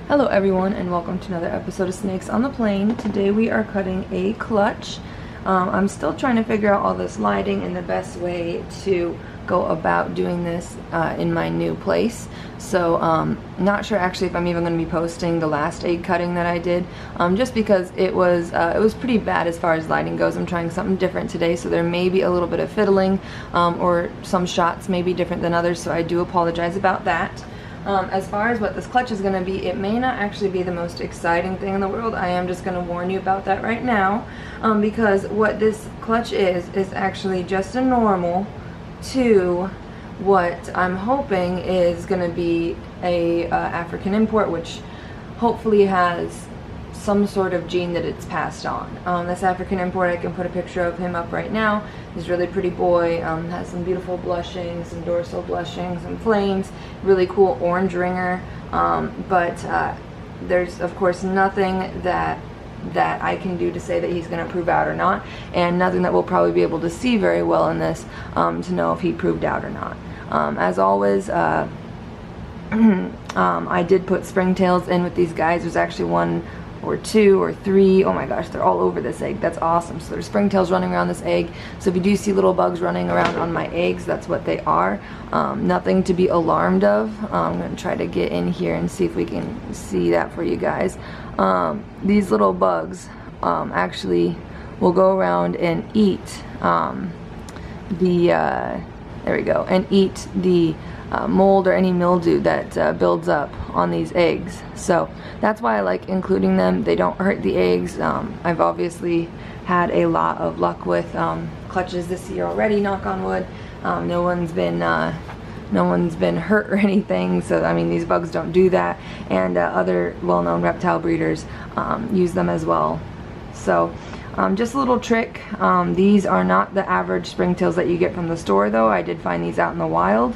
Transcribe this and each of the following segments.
Hello everyone, and welcome to another episode of Snakes on the Plane. Today we are cutting a clutch. I'm still trying to figure out all this lighting and the best way to go about doing this in my new place. So not sure actually if I'm even going to be posting the last egg cutting that I did, just because it was pretty bad as far as lighting goes. I'm trying something different today, so there may be a little bit of fiddling, or some shots may be different than others, so I do apologize about that. As far as what this clutch is going to be, it may not actually be the most exciting thing in the world. I am just going to warn you about that right now, because what this clutch is actually just a normal to what I'm hoping is going to be a African import, which hopefully has some sort of gene that it's passed on. This African import, I can put a picture of him up right now. He's a really pretty boy, has some beautiful blushings, some dorsal blushings, some flames, really cool orange ringer, but there's of course nothing that I can do to say that he's going to prove out or not, and nothing that we'll probably be able to see very well in this to know if he proved out or not. As always, I did put springtails in with these guys. There's actually one or two or three. Oh my gosh, they're all over this egg. That's awesome. So there's springtails running around this egg. So if you do see little bugs running around on my eggs, that's what they are. Nothing to be alarmed of. I'm going to try to get in here and see if we can see that for you guys. These little bugs actually will go around and eat there we go, and eat the mold or any mildew that builds up on these eggs. So that's why I like including them. They don't hurt the eggs. I've obviously had a lot of luck with clutches this year already, knock on wood. No one's been hurt or anything, so I mean these bugs don't do that, and other well-known reptile breeders use them as well. So just a little trick. These are not the average springtails that you get from the store though. I did find these out in the wild.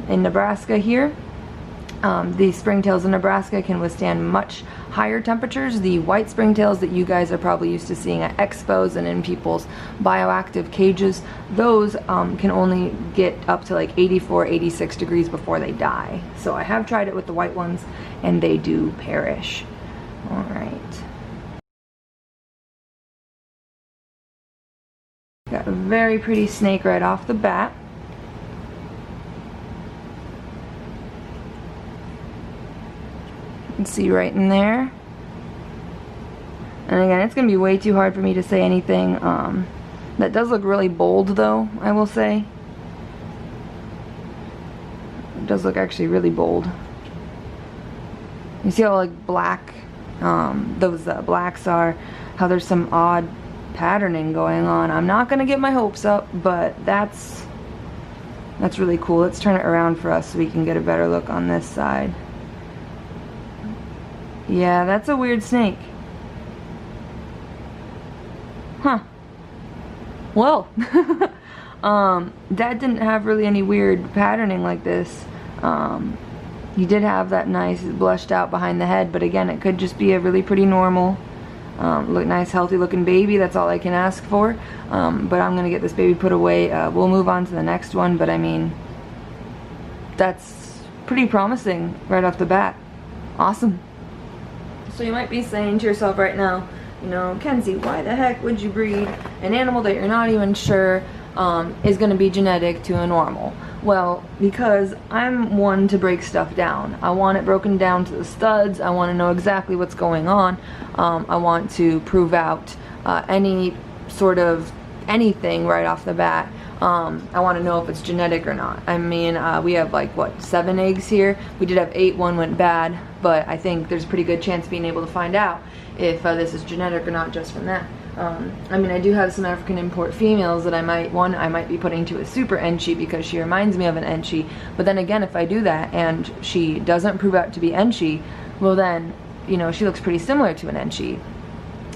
In Nebraska here, the springtails in Nebraska can withstand much higher temperatures. The white springtails that you guys are probably used to seeing at expos and in people's bioactive cages, those can only get up to like 84, 86 degrees before they die. So I have tried it with the white ones and they do perish. Alright. Got a very pretty snake right off the bat. You can see right in there. And again, it's going to be way too hard for me to say anything. That does look really bold though, I will say. It does look actually really bold. You see how like black those blacks are, how there's some odd patterning going on. I'm not going to get my hopes up, but that's really cool. Let's turn it around for us so we can get a better look on this side. Yeah, that's a weird snake. Huh. Well, that didn't have really any weird patterning like this. He did have that nice blushed out behind the head, but again, it could just be a really pretty normal, nice healthy looking baby. That's all I can ask for. But I'm gonna get this baby put away. We'll move on to the next one, but I mean, that's pretty promising right off the bat. Awesome. So you might be saying to yourself right now, you know, Kenzie, why the heck would you breed an animal that you're not even sure is going to be genetic to a normal? Well, because I'm one to break stuff down. I want it broken down to the studs. I want to know exactly what's going on. I want to prove out any sort of anything right off the bat. I want to know if it's genetic or not. I mean, we have like, what, 7 eggs here? We did have 8, one went bad, but I think there's a pretty good chance of being able to find out if this is genetic or not just from that. I mean, I do have some African import females that I might be putting to a super enchi because she reminds me of an enchi, but then again, if I do that and she doesn't prove out to be enchi, well then, you know, she looks pretty similar to an enchi.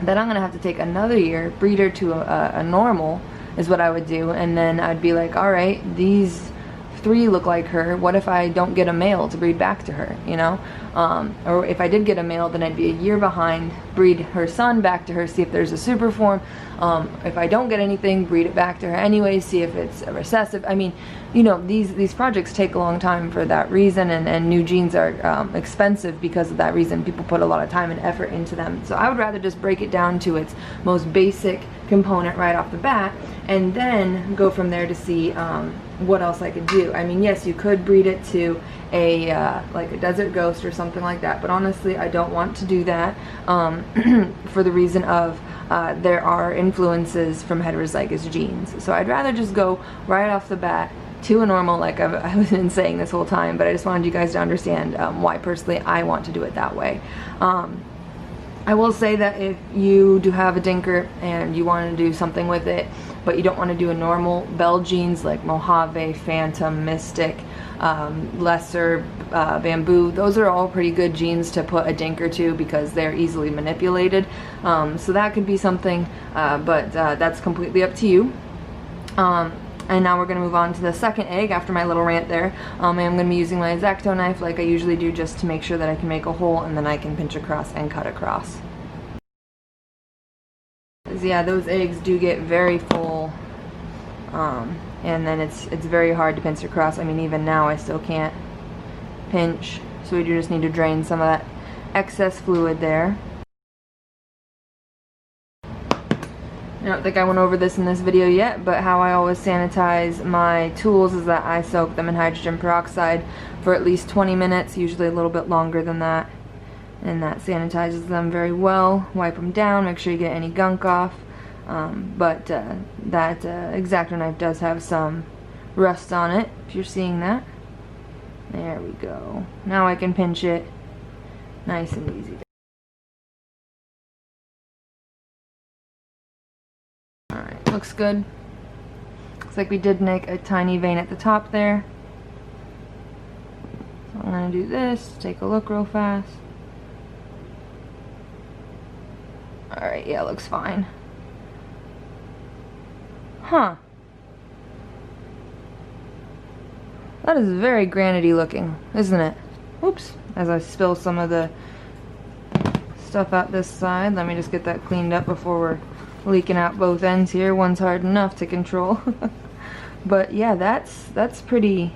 Then I'm gonna have to take another year, breed her to a normal, is what I would do, and then I'd be like, alright, these 3 look like her, what if I don't get a male to breed back to her, you know? or if I did get a male, then I'd be a year behind, breed her son back to her, see if there's a super form. If I don't get anything, breed it back to her anyway, see if it's a recessive. I mean, you know, these projects take a long time for that reason, and new genes are expensive because of that reason. People put a lot of time and effort into them. So I would rather just break it down to its most basic component right off the bat, and then go from there to see what else I could do. I mean, yes, you could breed it to a like a desert ghost or something like that, but honestly I don't want to do that for the reason of there are influences from heterozygous genes. So I'd rather just go right off the bat to a normal, like I've been saying this whole time, but I just wanted you guys to understand why personally I want to do it that way. I will say that if you do have a dinker and you want to do something with it, but you don't want to do a normal bell genes like Mojave, Phantom, Mystic, Lesser, Bamboo, those are all pretty good genes to put a dinker to because they're easily manipulated. So that could be something, but that's completely up to you. And now we're going to move on to the second egg after my little rant there. I'm going to be using my X-Acto knife like I usually do, just to make sure that I can make a hole and then I can pinch across and cut across. Yeah, those eggs do get very full, and then it's very hard to pinch across. I mean, even now I still can't pinch, so we do just need to drain some of that excess fluid there. I don't think I went over this in this video yet, but how I always sanitize my tools is that I soak them in hydrogen peroxide for at least 20 minutes, usually a little bit longer than that. And that sanitizes them very well. Wipe them down, make sure you get any gunk off. But that X-Acto knife does have some rust on it, if you're seeing that. There we go. Now I can pinch it nice and easy. Alright, looks good. Looks like we did make a tiny vein at the top there. So I'm going to do this, take a look real fast. Alright, yeah, looks fine. Huh. That is very granity looking, isn't it? Oops, as I spill some of the stuff out this side. Let me just get that cleaned up before we're leaking out both ends here. One's hard enough to control. But yeah, that's pretty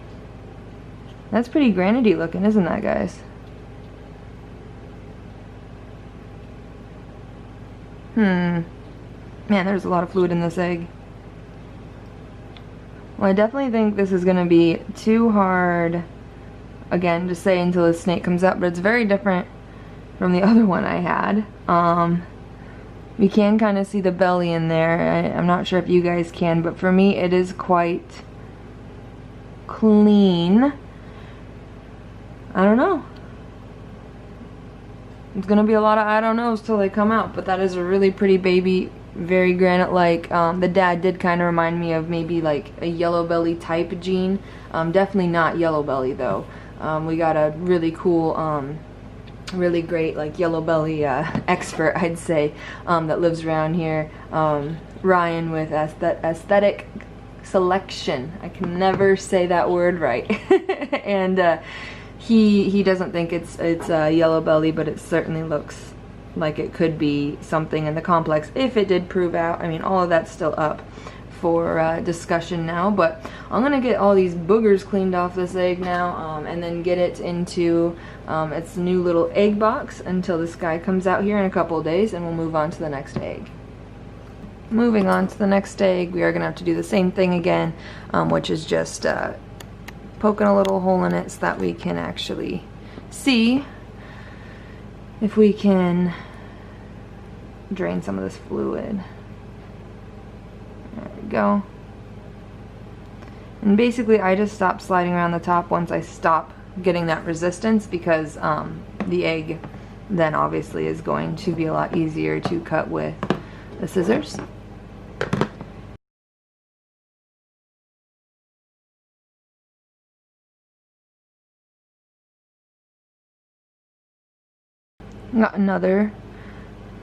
granity looking, isn't that, guys? Man, there's a lot of fluid in this egg. Well, I definitely think this is gonna be too hard, again, to say until the snake comes out, but it's very different from the other one I had. You can kind of see the belly in there. I'm not sure if you guys can, but for me it is quite clean. I don't know. It's gonna be a lot of I don't knows till they come out, but that is a really pretty baby, very granite-like. The dad did kind of remind me of maybe like a yellow belly type gene. Definitely not yellow belly though. We got a really cool, really great like yellow belly expert, I'd say, that lives around here. Ryan with Aesthetic Selection. I can never say that word right. And he doesn't think it's yellow belly, but it certainly looks like it could be something in the complex if it did prove out. I mean, all of that's still up for discussion now, but I'm gonna get all these boogers cleaned off this egg now, and then get it into its new little egg box until this guy comes out here in a couple of days, and we'll move on to the next egg. Moving on to the next egg, we are gonna have to do the same thing again, which is just poking a little hole in it so that we can actually see if we can drain some of this fluid. There we go. And basically I just stop sliding around the top once I stop getting that resistance, because the egg then obviously is going to be a lot easier to cut with the scissors. Got another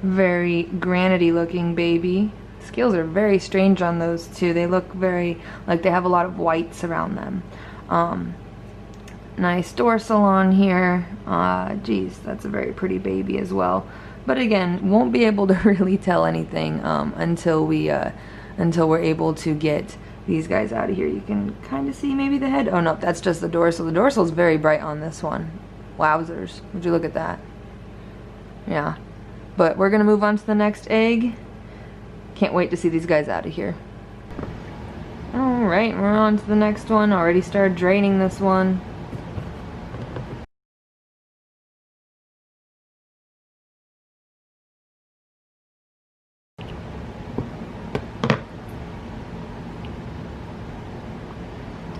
very granity looking baby. Scales are very strange on those two. They look very like they have a lot of whites around them. Nice dorsal on here. Geez, that's a very pretty baby as well. But again, won't be able to really tell anything until we're able to get these guys out of here. You can kind of see maybe the head. Oh no, that's just the dorsal. The dorsal is very bright on this one. Wowzers. Would you look at that? Yeah. But we're gonna move on to the next egg. Can't wait to see these guys out of here. Alright, we're on to the next one. Already started draining this one.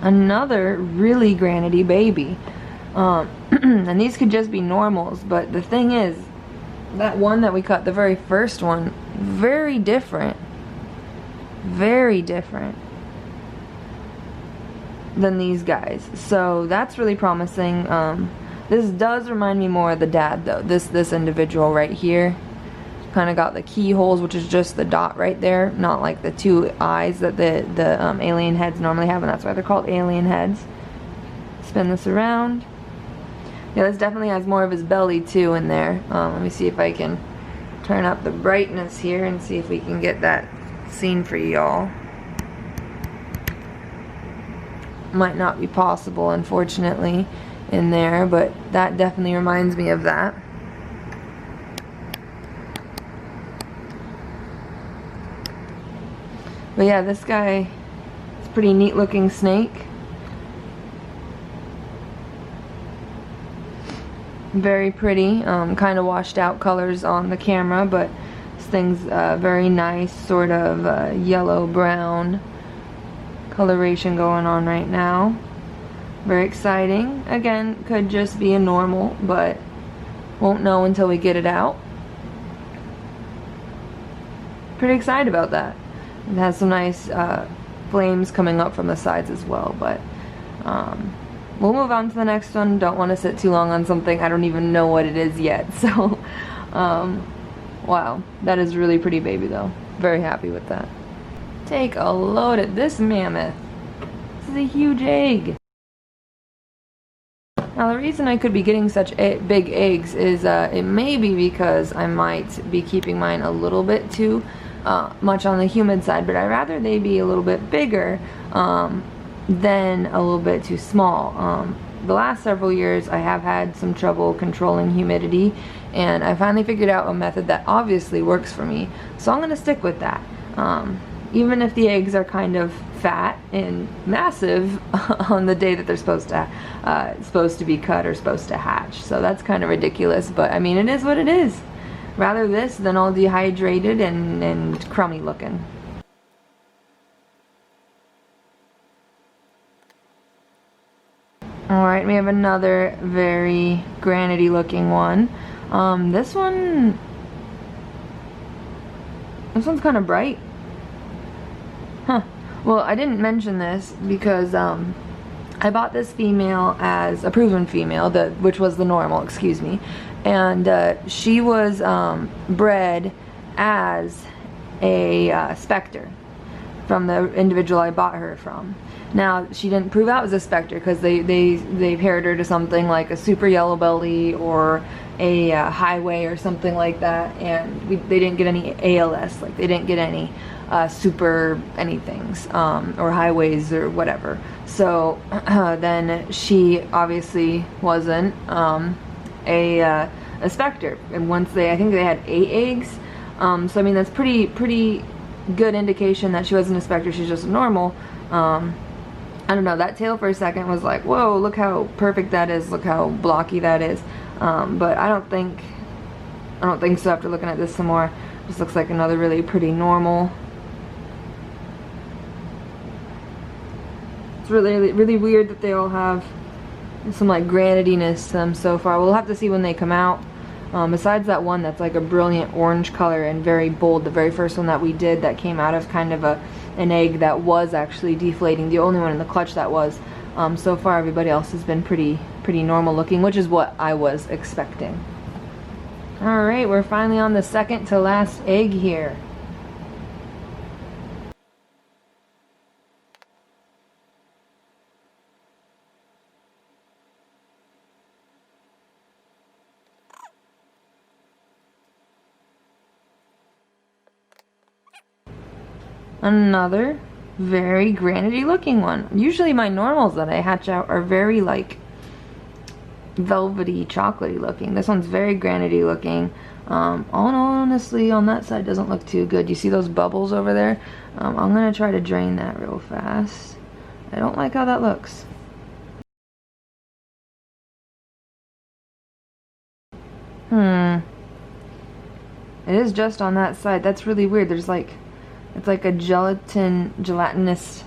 Another really granity baby. And these could just be normals, but the thing is, that one that we cut, the very first one, very different than these guys. So that's really promising. This does remind me more of the dad though. This individual right here kind of got the keyholes, which is just the dot right there, not like the two eyes that the alien heads normally have, and that's why they're called alien heads. Spin this around. Yeah, this definitely has more of his belly too in there. Let me see if I can turn up the brightness here and see if we can get that seen for y'all. Might not be possible, unfortunately, in there, but that definitely reminds me of that. But yeah, this guy is a pretty neat looking snake. Very pretty, kind of washed out colors on the camera, but this thing's very nice, sort of yellow brown coloration going on right now. Very exciting. Again, could just be a normal, but won't know until we get it out. Pretty excited about that. It has some nice flames coming up from the sides as well, but we'll move on to the next one. Don't want to sit too long on something I don't even know what it is yet. So wow, that is really pretty baby though. Very happy with that. Take a load at this mammoth. This is a huge egg. Now the reason I could be getting such big eggs is it may be because I might be keeping mine a little bit too much on the humid side, but I'd rather they be a little bit bigger than a little bit too small. The last several years I have had some trouble controlling humidity, and I finally figured out a method that obviously works for me, so I'm going to stick with that. Even if the eggs are kind of fat and massive on the day that they're supposed to be cut or supposed to hatch. So that's kind of ridiculous, but I mean, it is what it is. Rather this than all dehydrated and crummy looking. Alright, we have another very granity looking one. This one's kind of bright. Huh. Well, I didn't mention this because I bought this female as a proven female, which was the normal, excuse me, and she was bred as a specter from the individual I bought her from. Now, she didn't prove out as a specter because they paired her to something like a super yellow belly or a highway or something like that, and they didn't get any ALS, like they didn't get any super anythings or highways or whatever. So then she obviously wasn't a specter, and once I think they had 8 eggs, so I mean that's pretty good indication that she wasn't a specter, she's just a normal. I don't know, that tail for a second was like, whoa, look how perfect that is, look how blocky that is, but I don't think so after looking at this some more. This looks like another really pretty normal. It's really weird that they all have some like granityness to them so far. We'll have to see when they come out. Besides that one that's like a brilliant orange color and very bold, the very first one that we did that came out of kind of an egg that was actually deflating, the only one in the clutch that was. So far everybody else has been pretty normal looking, which is what I was expecting. Alright, we're finally on the second to last egg here. Another very granity looking one. Usually my normals that I hatch out are very like velvety, chocolatey looking. This one's very granity looking. Honestly, on that side doesn't look too good. You see those bubbles over there? I'm gonna try to drain that real fast. I don't like how that looks. It is just on that side. That's really weird. There's like, it's like a gelatinous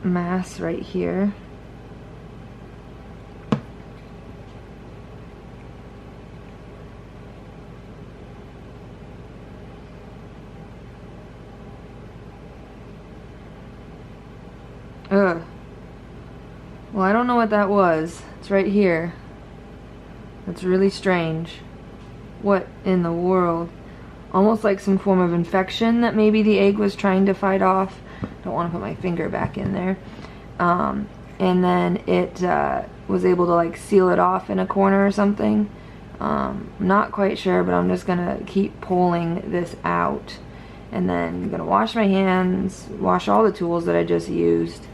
mass right here. Ugh. Well, I don't know what that was. It's right here. That's really strange. What in the world? Almost like some form of infection that maybe the egg was trying to fight off. Don't want to put my finger back in there. And then it was able to like seal it off in a corner or something. Not quite sure, but I'm just gonna keep pulling this out. And then I'm gonna wash my hands, wash all the tools that I just used.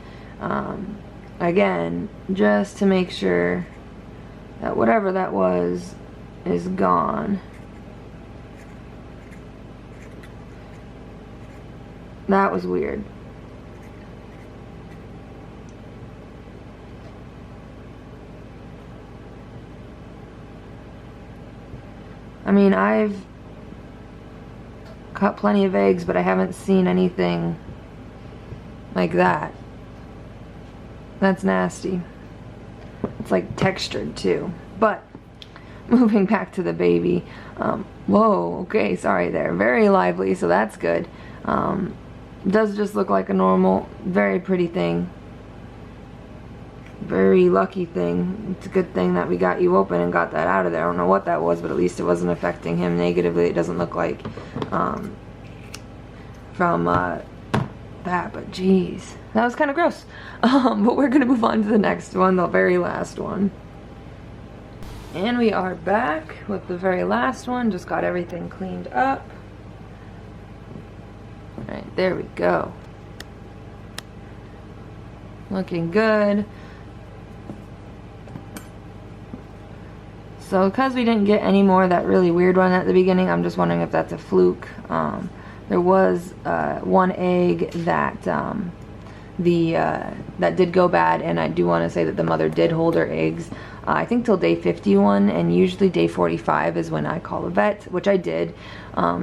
Again, just to make sure that whatever that was is gone. That was weird. I mean, I've cut plenty of eggs, but I haven't seen anything like that. That's nasty. It's like textured too. But moving back to the baby. Whoa, okay, sorry there. Very lively, so that's good. Does just look like a normal, very pretty thing. Very lucky thing. It's a good thing that we got you open and got that out of there. I don't know what that was, but at least it wasn't affecting him negatively. It doesn't look like from that, but geez, that was kind of gross. But we're gonna move on to the next one, the very last one. And we are back with the very last one. Just got everything cleaned up. Alright, there we go. Looking good. So because we didn't get any more of that really weird one at the beginning, I'm just wondering if that's a fluke. There was one egg that that did go bad, and I do want to say that the mother did hold her eggs I think till day 51, and usually day 45 is when I call the vet, which I did.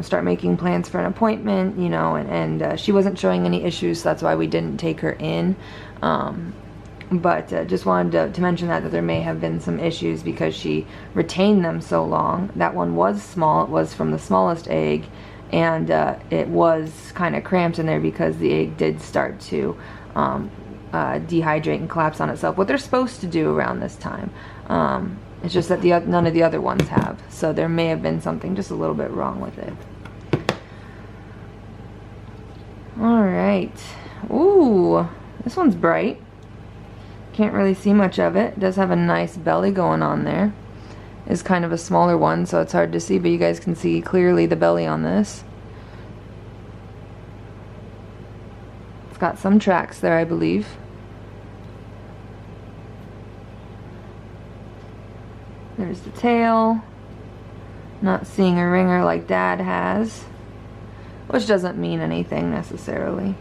Start making plans for an appointment, you know, and she wasn't showing any issues, so that's why we didn't take her in. But just wanted to mention that there may have been some issues because she retained them so long. That one was small. It was from the smallest egg, and it was kind of cramped in there because the egg did start to dehydrate and collapse on itself, what they're supposed to do around this time. It's just that none of the other ones have, so there may have been something just a little bit wrong with it. Alright. Ooh, this one's bright. Can't really see much of it. It does have a nice belly going on there. It's kind of a smaller one, so it's hard to see, but you guys can see clearly the belly on this. It's got some tracks there, I believe. There's the tail. Not seeing a ringer like Dad has, which doesn't mean anything necessarily.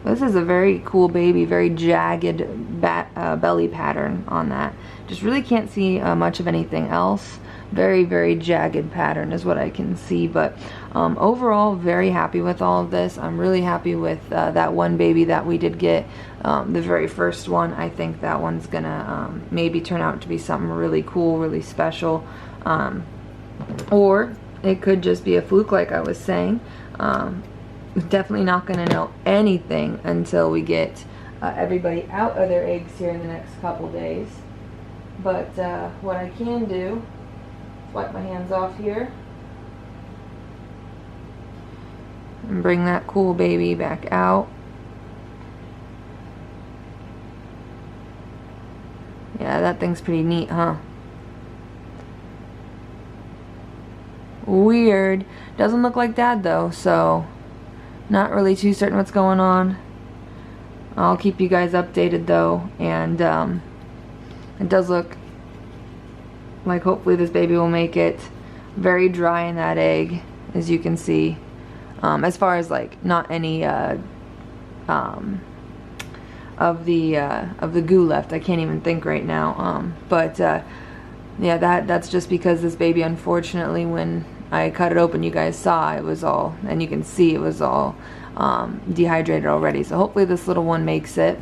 This is a very cool baby, very jagged belly pattern on that. Just really can't see much of anything else. Very, very jagged pattern is what I can see, but overall very happy with all of this. I'm really happy with that one baby that we did get, the very first one. I think that one's gonna maybe turn out to be something really cool, really special, or it could just be a fluke like I was saying. Definitely not gonna know anything until we get everybody out of their eggs here in the next couple days. But what I can do, wipe my hands off here and bring that cool baby back out. Yeah, that thing's pretty neat, huh? Weird. Doesn't look like Dad though, so Not really too certain what's going on. I'll keep you guys updated though, and it does look like hopefully this baby will make it. Very dry in that egg, as you can see. As far as like not any of the goo left. I can't even think right now. Yeah, that's just because this baby, unfortunately, when I cut it open, you guys saw it was all, and you can see it was all dehydrated already. So hopefully this little one makes it.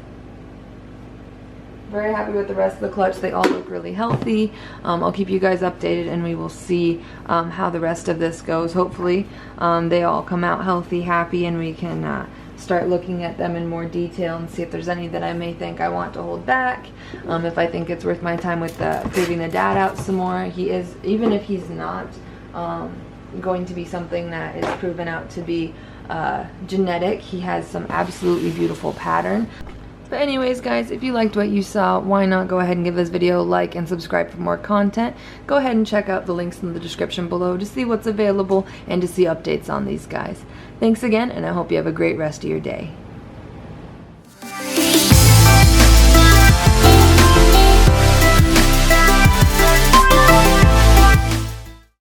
Very happy with the rest of the clutch. They all look really healthy. I'll keep you guys updated, and we will see how the rest of this goes. Hopefully they all come out healthy, happy, and we can start looking at them in more detail and see if there's any that I may think I want to hold back. If I think it's worth my time with proving the dad out some more. He is, even if he's not going to be something that is proven out to be genetic, he has some absolutely beautiful pattern. But anyways, guys, if you liked what you saw, why not go ahead and give this video a like and subscribe for more content. Go ahead and check out the links in the description below to see what's available and to see updates on these guys. Thanks again, and I hope you have a great rest of your day.